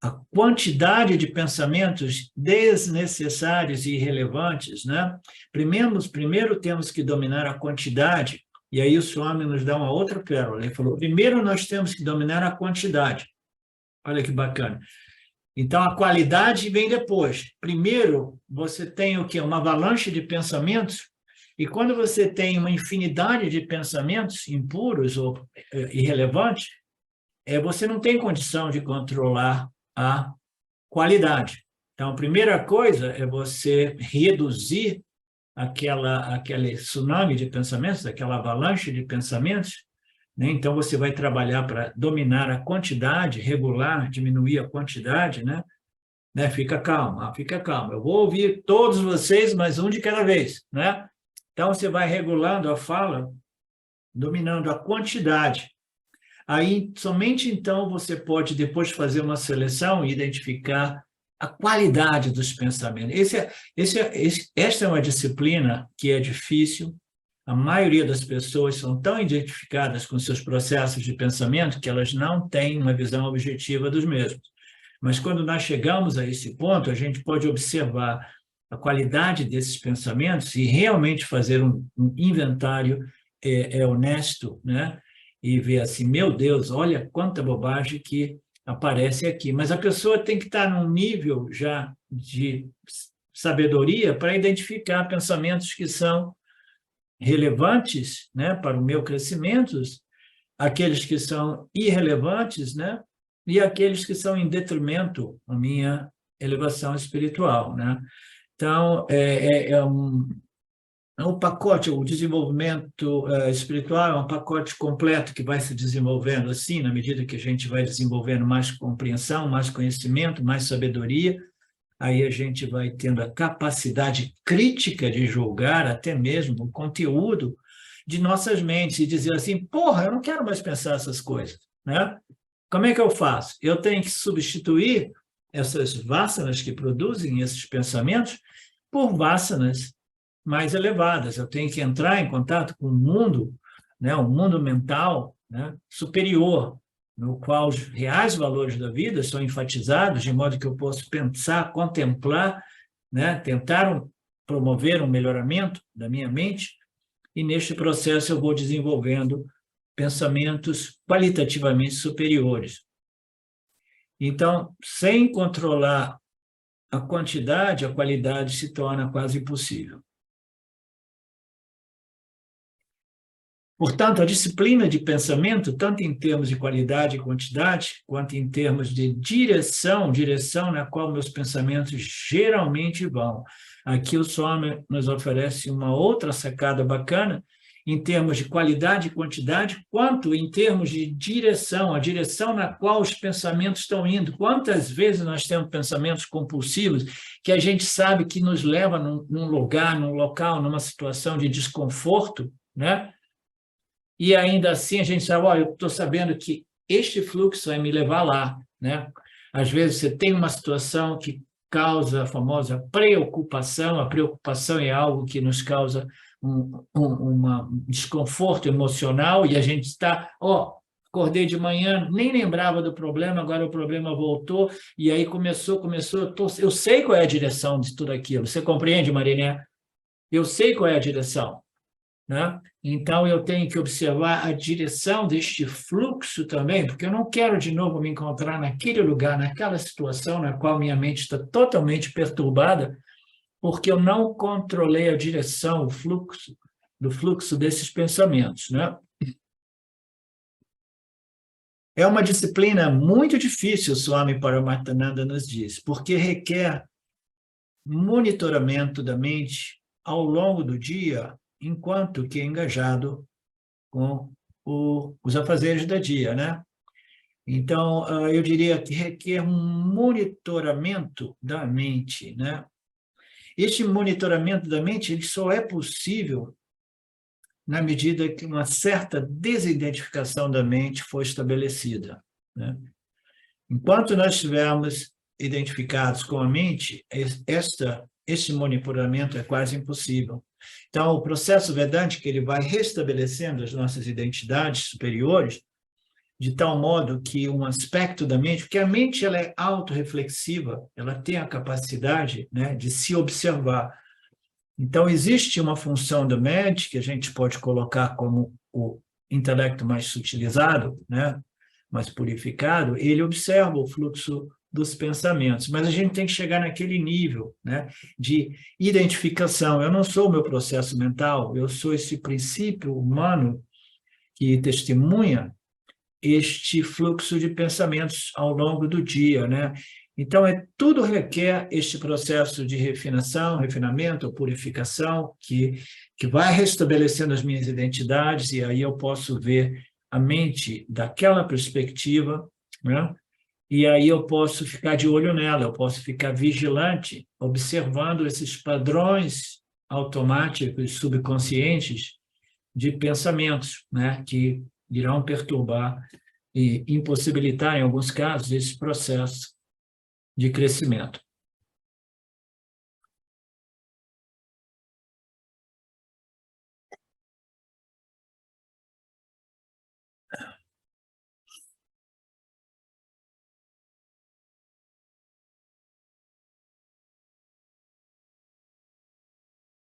a quantidade de pensamentos desnecessários e irrelevantes, né? Primeiro temos que dominar a quantidade, e aí o Swami nos dá uma outra pérola. Ele falou, primeiro nós temos que dominar a quantidade. Olha que bacana. Então, a qualidade vem depois. Primeiro, você tem o quê? Uma avalanche de pensamentos E quando você tem uma infinidade de pensamentos impuros ou irrelevantes, você não tem condição de controlar a qualidade. Então, a primeira coisa é você reduzir aquele tsunami de pensamentos, aquela avalanche de pensamentos, né? Então, você vai trabalhar para dominar a quantidade, regular, diminuir a quantidade, né? Fica calmo, fica calmo. Eu vou ouvir todos vocês, mas um de cada vez, né? Então, você vai regulando a fala, dominando a quantidade. Aí, somente então, você pode depois fazer uma seleção e identificar a qualidade dos pensamentos. Esta é uma disciplina que é difícil. A maioria das pessoas são tão identificadas com seus processos de pensamento que elas não têm uma visão objetiva dos mesmos. Mas quando nós chegamos a esse ponto, a gente pode observar a qualidade desses pensamentos e realmente fazer um inventário honesto, né? E ver assim, meu Deus, olha quanta bobagem que aparece aqui. Mas a pessoa tem que estar num nível já de sabedoria para identificar pensamentos que são relevantes, né, para o meu crescimento, aqueles que são irrelevantes, né, e aqueles que são em detrimento à minha elevação espiritual, né? Então, o pacote, o desenvolvimento espiritual é um pacote completo que vai se desenvolvendo assim, na medida que a gente vai desenvolvendo mais compreensão, mais conhecimento, mais sabedoria, aí a gente vai tendo a capacidade crítica de julgar até mesmo o conteúdo de nossas mentes e dizer assim, porra, eu não quero mais pensar essas coisas, né? Como é que eu faço? Eu tenho que substituir essas vasanas que produzem esses pensamentos por vasanas mais elevadas. Eu tenho que entrar em contato com um mundo, né, um mundo mental, né, superior, no qual os reais valores da vida são enfatizados, de modo que eu posso pensar, contemplar, né, tentar promover um melhoramento da minha mente, e neste processo eu vou desenvolvendo pensamentos qualitativamente superiores. Então, sem controlar a quantidade, a qualidade se torna quase impossível. Portanto, a disciplina de pensamento, tanto em termos de qualidade e quantidade, quanto em termos de direção na qual meus pensamentos geralmente vão. Aqui o Swami nos oferece uma outra sacada bacana, em termos de qualidade e quantidade, quanto em termos de direção, a direção na qual os pensamentos estão indo. Quantas vezes nós temos pensamentos compulsivos que a gente sabe que nos leva num lugar, num local, numa situação de desconforto, né? E ainda assim a gente sabe, eu estou sabendo que este fluxo vai me levar lá, né? Às vezes você tem uma situação que causa a famosa preocupação, a preocupação é algo que nos causa um desconforto emocional e a gente está, acordei de manhã, nem lembrava do problema, agora o problema voltou, e aí começou, eu sei qual é a direção de tudo aquilo, você compreende, Mariné? Eu sei qual é a direção, né? Então, eu tenho que observar a direção deste fluxo também, porque eu não quero de novo me encontrar naquele lugar, naquela situação na qual minha mente está totalmente perturbada, porque eu não controlei a direção, do fluxo desses pensamentos, né? É uma disciplina muito difícil, Swami Paramarthananda nos diz, porque requer monitoramento da mente ao longo do dia, enquanto que é engajado com os afazeres do dia, né? Então, eu diria que requer um monitoramento da mente, né? Este monitoramento da mente ele só é possível na medida que uma certa desidentificação da mente for estabelecida, né? Enquanto nós estivermos identificados com a mente, este monitoramento é quase impossível. Então, o processo Vedântico ele vai restabelecendo as nossas identidades superiores de tal modo que um aspecto da mente, porque a mente ela é autorreflexiva, ela tem a capacidade, né, de se observar. Então, existe uma função da mente que a gente pode colocar como o intelecto mais sutilizado, né, mais purificado, ele observa o fluxo dos pensamentos, mas a gente tem que chegar naquele nível, né, de identificação. Eu não sou o meu processo mental, eu sou esse princípio humano que testemunha este fluxo de pensamentos ao longo do dia, né? Então, tudo requer este processo de refinação, refinamento, purificação, que vai restabelecendo as minhas identidades, e aí eu posso ver a mente daquela perspectiva, né? E aí eu posso ficar de olho nela, eu posso ficar vigilante, observando esses padrões automáticos, subconscientes de pensamentos, né? Que irão perturbar e impossibilitar, em alguns casos, esse processo de crescimento.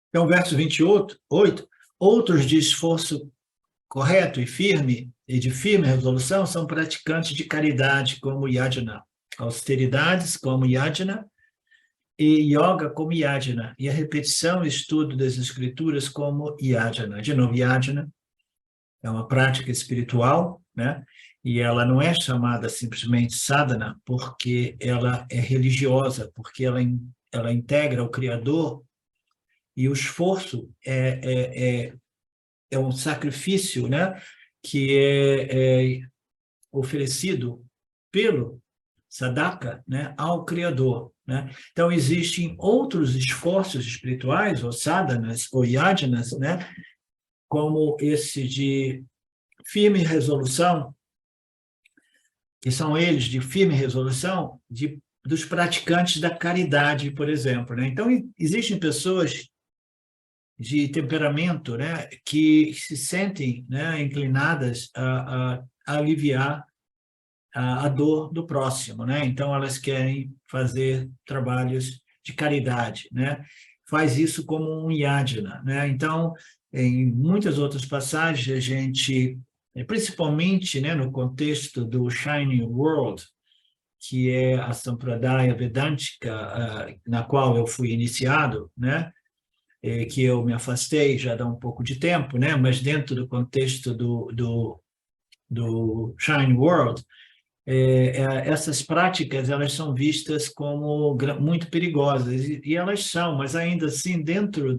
Então, verso 28, outros de esforço correto e firme, e de firme resolução, são praticantes de caridade, como yajna, austeridades, como yajna, e yoga, como yajna, e a repetição e estudo das escrituras, como yajna. De novo, yajna é uma prática espiritual, né? E ela não é chamada simplesmente sadhana, porque ela é religiosa, porque ela integra o Criador, e o esforço é um sacrifício, né? Que é oferecido pelo sadhaka, né? Ao Criador, né? Então, existem outros esforços espirituais, ou sadhanas, ou yajnas, né? Como esse de firme resolução, que são eles de firme resolução dos praticantes da caridade, por exemplo, né? Então, existem pessoas de temperamento, né, que se sentem, né, inclinadas a aliviar a dor do próximo, né? Então, elas querem fazer trabalhos de caridade, né? Faz isso como um yajna, né? Então, em muitas outras passagens, a gente, principalmente, né, no contexto do Shining World, que é a Sampradaya Vedântica, na qual eu fui iniciado, né? Que eu me afastei já há um pouco de tempo, né? Mas dentro do contexto do Shining World, essas práticas elas são vistas como muito perigosas, e elas são, mas ainda assim, dentro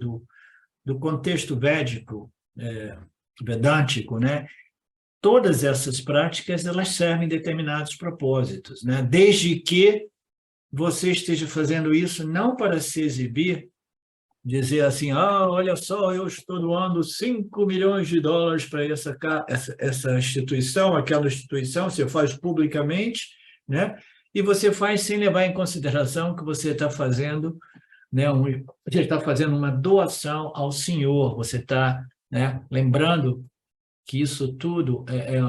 do contexto védico, vedântico, né? Todas essas práticas elas servem determinados propósitos, né? Desde que você esteja fazendo isso não para se exibir, dizer assim, olha só, eu estou doando $5 milhões para essa instituição, aquela instituição, você faz publicamente, né? E você faz sem levar em consideração que você está fazendo, né, você está fazendo uma doação ao Senhor, você está, né, lembrando que isso tudo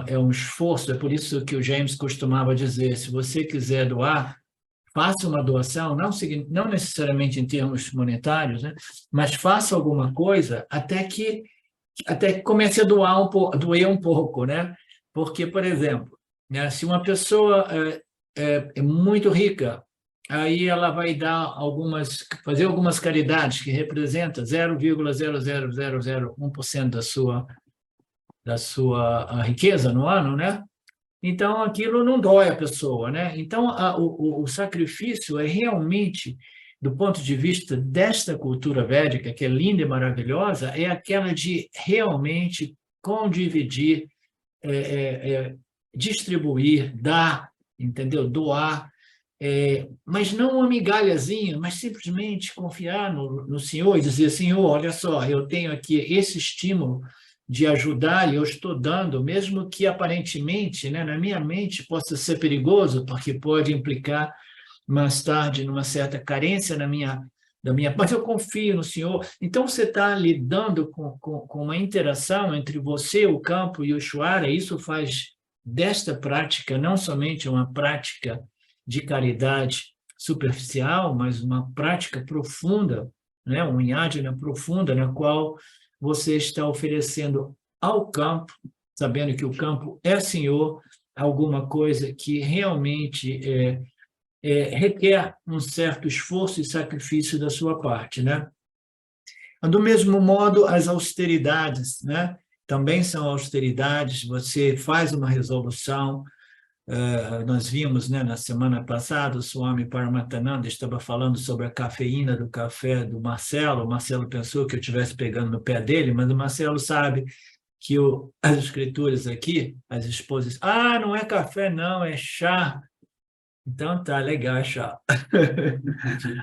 é um esforço, é por isso que o James costumava dizer, se você quiser doar, faça uma doação, não necessariamente em termos monetários, né? Mas faça alguma coisa até que comece a doer um pouco, né? Porque, por exemplo, né, se uma pessoa é muito rica, aí ela vai fazer algumas caridades que representam 0,00001% da sua riqueza no ano, né? Então, aquilo não dói a pessoa, né? Então, o sacrifício é realmente, do ponto de vista desta cultura védica, que é linda e maravilhosa, é aquela de realmente condividir, distribuir, dar, entendeu? Doar, mas não uma migalhazinha, mas simplesmente confiar no Senhor e dizer, Senhor, olha só, eu tenho aqui esse estímulo de ajudar e eu estou dando, mesmo que aparentemente, né, na minha mente possa ser perigoso, porque pode implicar mais tarde numa certa carência mas eu confio no Senhor. Então, você está lidando com uma interação entre você, o campo e o Ishvara, isso faz desta prática não somente uma prática de caridade superficial, mas uma prática profunda, né, um yajna profunda, na qual você está oferecendo ao campo, sabendo que o campo é Senhor, alguma coisa que realmente requer um certo esforço e sacrifício da sua parte, né? Do mesmo modo, as austeridades, né? Também são austeridades, você faz uma resolução. Nós vimos, né, na semana passada, o Swami Paramahansa estava falando sobre a cafeína do café do Marcelo. O Marcelo pensou que eu estivesse pegando no pé dele, mas o Marcelo sabe que as escrituras aqui, as exposições... não é café, não, é chá. Então, tá legal, é chá.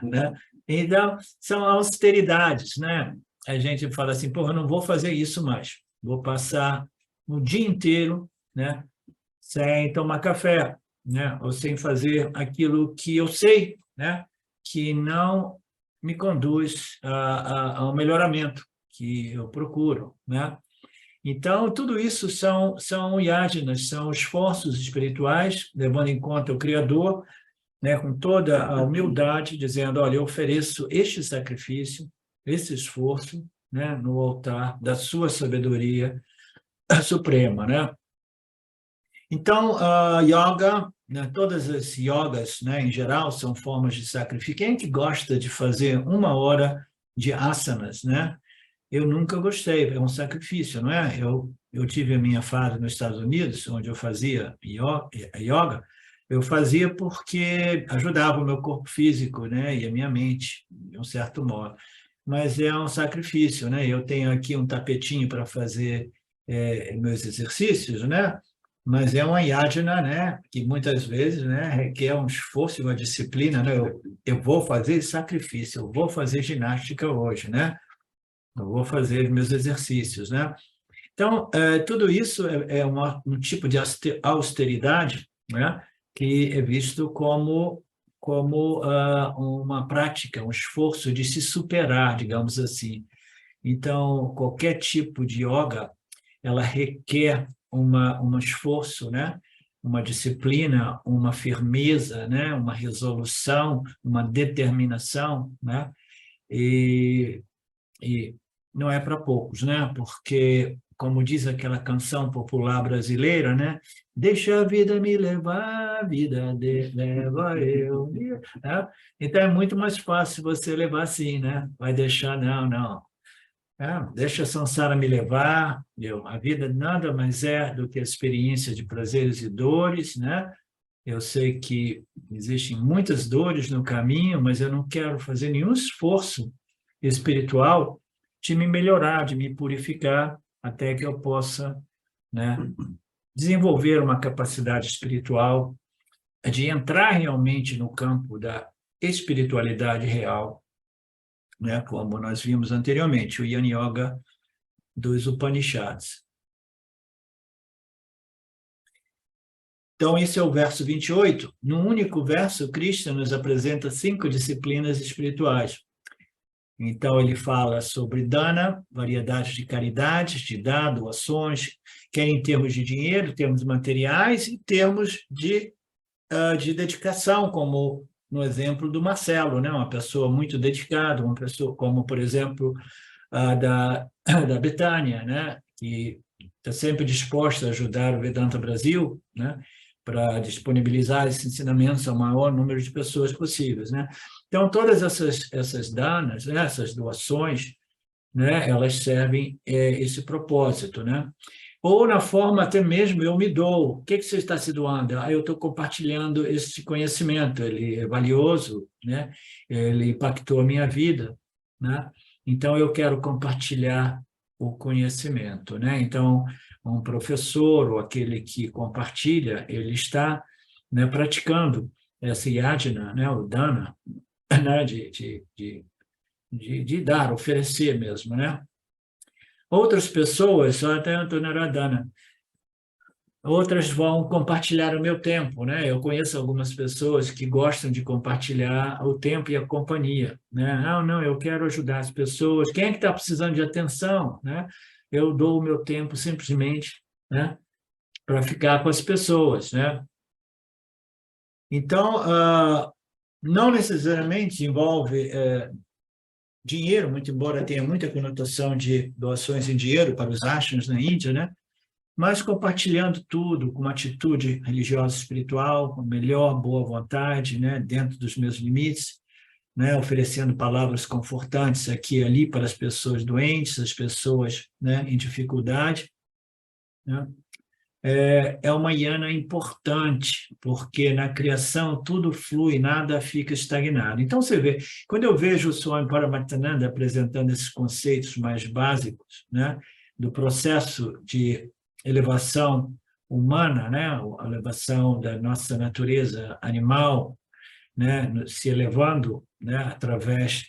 Né? Então, são austeridades, né? A gente fala assim, eu não vou fazer isso mais. Vou passar o dia inteiro, né, sem tomar café, né, ou sem fazer aquilo que eu sei, né, que não me conduz ao melhoramento que eu procuro, né? Então, tudo isso são yájanas, são esforços espirituais, levando em conta o Criador, né, com toda a humildade, dizendo, olha, eu ofereço este sacrifício, esse esforço, né, no altar da sua sabedoria suprema, né? Então, a yoga, né, todas as yogas, né, em geral, são formas de sacrifício. Quem é que gosta de fazer 1 hora de asanas, né? Eu nunca gostei, é um sacrifício, não é? Eu tive a minha fase nos Estados Unidos, onde eu fazia yoga, eu fazia porque ajudava o meu corpo físico, né, e a minha mente, de um certo modo. Mas é um sacrifício, né? Eu tenho aqui um tapetinho para fazer meus exercícios, né? Mas é uma yajna, né, que muitas vezes, né, requer um esforço e uma disciplina, né? Eu vou fazer sacrifício, eu vou fazer ginástica hoje, né? Eu vou fazer meus exercícios, né? Então, tudo isso é um tipo de austeridade, né, que é visto como uma prática, um esforço de se superar, digamos assim. Então, qualquer tipo de yoga, ela requer um esforço, né? Uma disciplina, uma firmeza, né? Uma resolução, uma determinação, né? E não é para poucos, né? Porque, como diz aquela canção popular brasileira, né? Deixa a vida me levar, a vida leva eu. Né? Então, é muito mais fácil você levar assim, né? Vai deixar, não. Deixa a samsara me levar, a vida nada mais é do que a experiência de prazeres e dores, né? Eu sei que existem muitas dores no caminho, mas eu não quero fazer nenhum esforço espiritual de me melhorar, de me purificar, até que eu possa, né, desenvolver uma capacidade espiritual de entrar realmente no campo da espiritualidade real, né, como nós vimos anteriormente, o Jnana Yoga dos Upanishads. Então, esse é o verso 28. No único verso, Krishna nos apresenta 5 disciplinas espirituais. Então, ele fala sobre dana, variedade de caridades, de dar, doações, quer em termos de dinheiro, termos materiais e termos de dedicação, como no exemplo do Marcelo, né? Uma pessoa muito dedicada, uma pessoa como, por exemplo, da Betânia, né? Que está sempre disposta a ajudar o Vedanta Brasil, né? Para disponibilizar esses ensinamentos ao maior número de pessoas possíveis, né? Então, todas essas danas, né? Essas doações, né? Elas servem esse propósito, né? Ou na forma até mesmo eu me dou. O que você está se doando? Eu estou compartilhando esse conhecimento, ele é valioso, né? Ele impactou a minha vida, né? Então eu quero compartilhar o conhecimento, né? Então, um professor ou aquele que compartilha, ele está, né, praticando essa yajna, né, o dana, né, de dar, oferecer mesmo, né? Outras pessoas, só até Antonaradana, outras vão compartilhar o meu tempo, né? Eu conheço algumas pessoas que gostam de compartilhar o tempo e a companhia, né? Não, eu quero ajudar as pessoas. Quem é que está precisando de atenção, né? Eu dou o meu tempo simplesmente, né, para ficar com as pessoas, né? Então, não necessariamente envolve dinheiro, muito embora tenha muita conotação de doações em dinheiro para os ashrams na Índia, né? mas compartilhando tudo com uma atitude religiosa e espiritual, com melhor boa vontade, né, dentro dos meus limites, né, oferecendo palavras confortantes aqui e ali para as pessoas doentes, as pessoas, né, em dificuldade, né? É uma yana importante, porque na criação tudo flui, nada fica estagnado. Então, você vê, quando eu vejo o Swami Paramarthananda apresentando esses conceitos mais básicos, né, do processo de elevação humana, né, a elevação da nossa natureza animal, né, se elevando, né, através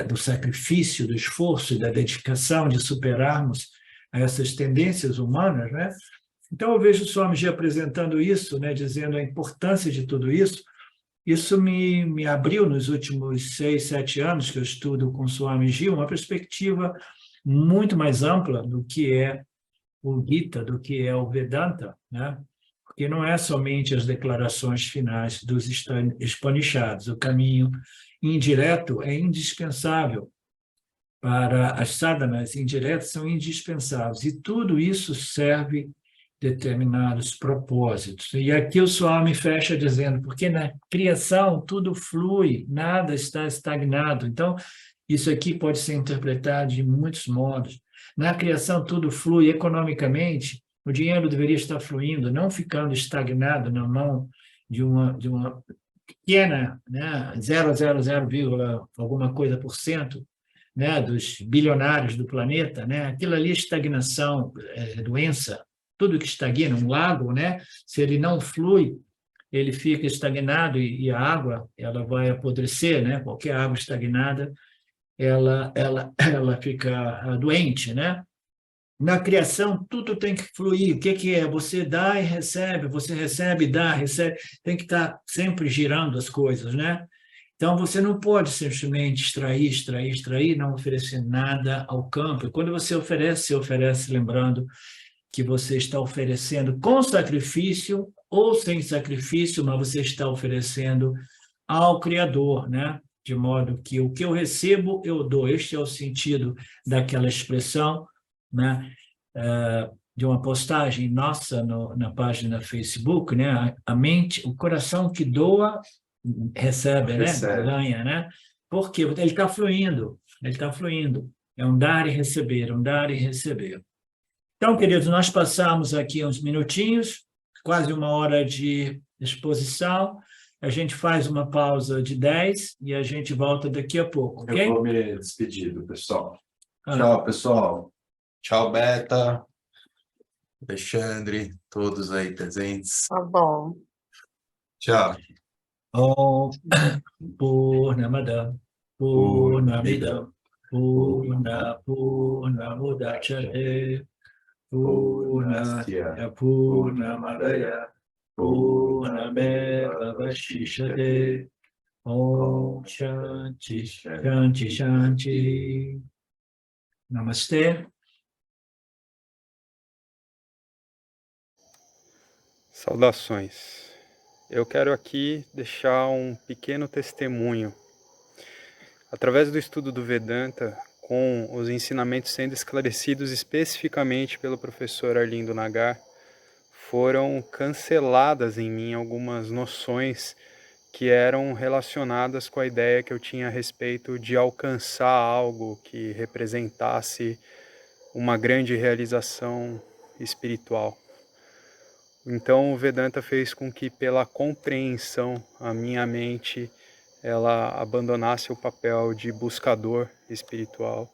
do sacrifício, do esforço e da dedicação de superarmos essas tendências humanas, né? Então, eu vejo o Swamiji apresentando isso, né, dizendo a importância de tudo isso. Isso me abriu, nos últimos 6, 7 anos que eu estudo com o Swamiji, uma perspectiva muito mais ampla do que é o Gita, do que é o Vedanta, né? Porque não é somente as declarações finais dos Upanishads. O caminho indireto é indispensável para as sadhanas indiretas, são indispensáveis. E tudo isso serve determinados propósitos. E aqui o Swami fecha dizendo, porque na criação tudo flui, nada está estagnado. Então, isso aqui pode ser interpretado de muitos modos. Na criação tudo flui economicamente, o dinheiro deveria estar fluindo, não ficando estagnado na mão de uma pequena, né, 0,00, alguma coisa por cento, né, dos bilionários do planeta, né? Aquilo ali é estagnação, é doença. Tudo que estagna, um lago, né? Se ele não flui, ele fica estagnado e a água ela vai apodrecer, né? Qualquer água estagnada, ela fica doente, né? Na criação, tudo tem que fluir. O que é? Você dá e recebe, você recebe, dá, recebe. Tem que estar sempre girando as coisas, né? Então, você não pode simplesmente extrair, extrair, extrair, não oferecer nada ao campo. E quando você oferece lembrando que você está oferecendo com sacrifício ou sem sacrifício, mas você está oferecendo ao Criador, né? De modo que o que eu recebo, eu dou. Este é o sentido daquela expressão, né? De uma postagem nossa na página Facebook, né? A mente, o coração que doa, recebe, né? Ganha, né? Porque ele está fluindo, ele está fluindo. É um dar e receber, um dar e receber. Então, queridos, nós passamos aqui uns minutinhos, quase uma hora de exposição. A gente faz uma pausa de 10 e a gente volta daqui a pouco, ok? Eu vou me despedir do pessoal. Tchau, pessoal. Tchau, Beta, Alexandre, todos aí presentes. Tá bom. Tchau. Om Purnamada Purnamidam Purnamudachyate Purnasya Purnamadaya Purnameva Vashishate Om Shanti Shanti Shanti. Namastê. Saudações. Eu quero aqui deixar um pequeno testemunho. Através do estudo do Vedanta, com os ensinamentos sendo esclarecidos especificamente pelo professor Arlindo Nagar, foram canceladas em mim algumas noções que eram relacionadas com a ideia que eu tinha a respeito de alcançar algo que representasse uma grande realização espiritual. Então o Vedanta fez com que, pela compreensão, a minha mente ela abandonasse o papel de buscador espiritual.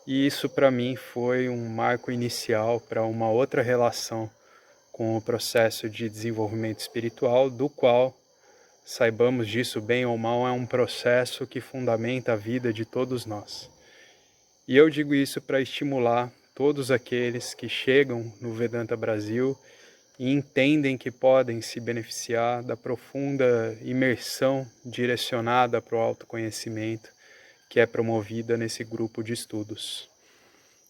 E isso para mim foi um marco inicial para uma outra relação com o processo de desenvolvimento espiritual, do qual, saibamos disso bem ou mal, é um processo que fundamenta a vida de todos nós. E eu digo isso para estimular todos aqueles que chegam no Vedanta Brasil e entendem que podem se beneficiar da profunda imersão direcionada para o autoconhecimento que é promovida nesse grupo de estudos,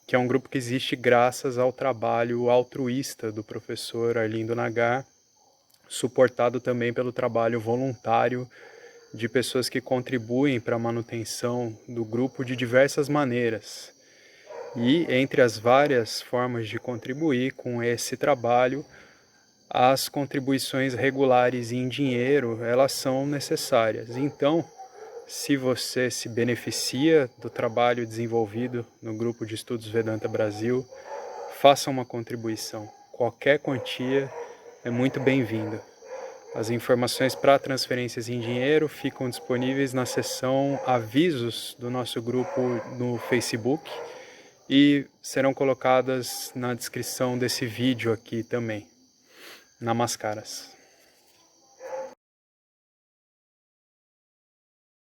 que é um grupo que existe graças ao trabalho altruísta do professor Arlindo Nagar, suportado também pelo trabalho voluntário de pessoas que contribuem para a manutenção do grupo de diversas maneiras. E entre as várias formas de contribuir com esse trabalho, as contribuições regulares em dinheiro, elas são necessárias. Então, se você se beneficia do trabalho desenvolvido no Grupo de Estudos Vedanta Brasil, faça uma contribuição. Qualquer quantia é muito bem-vinda. As informações para transferências em dinheiro ficam disponíveis na seção Avisos do nosso grupo no Facebook e serão colocadas na descrição desse vídeo aqui também. Namaskaras.